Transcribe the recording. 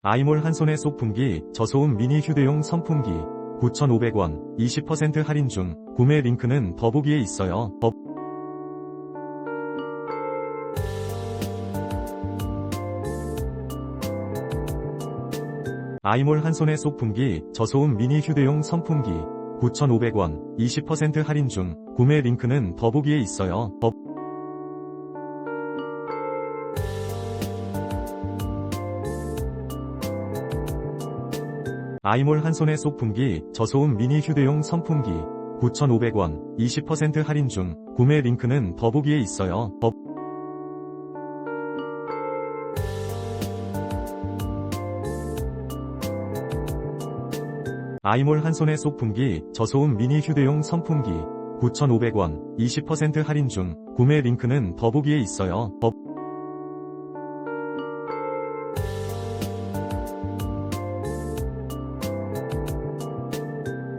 아이몰 한 손에 쏙 품기 저소음 미니 휴대용 선풍기 9,500원 20% 할인 중. 구매 링크는 더보기에 있어요. 아이몰 한 손에 쏙 품기 저소음 미니 휴대용 선풍기 9,500원 20% 할인 중. 구매 링크는 더보기에 있어요. 아이몰 한 손에 쏙 품기 저소음 미니 휴대용 선풍기 9,500원 20% 할인 중. 구매 링크는 더보기에 있어요. 아이몰 한 손에 쏙 품기 저소음 미니 휴대용 선풍기 9,500원 20% 할인 중. 구매 링크는 더보기에 있어요.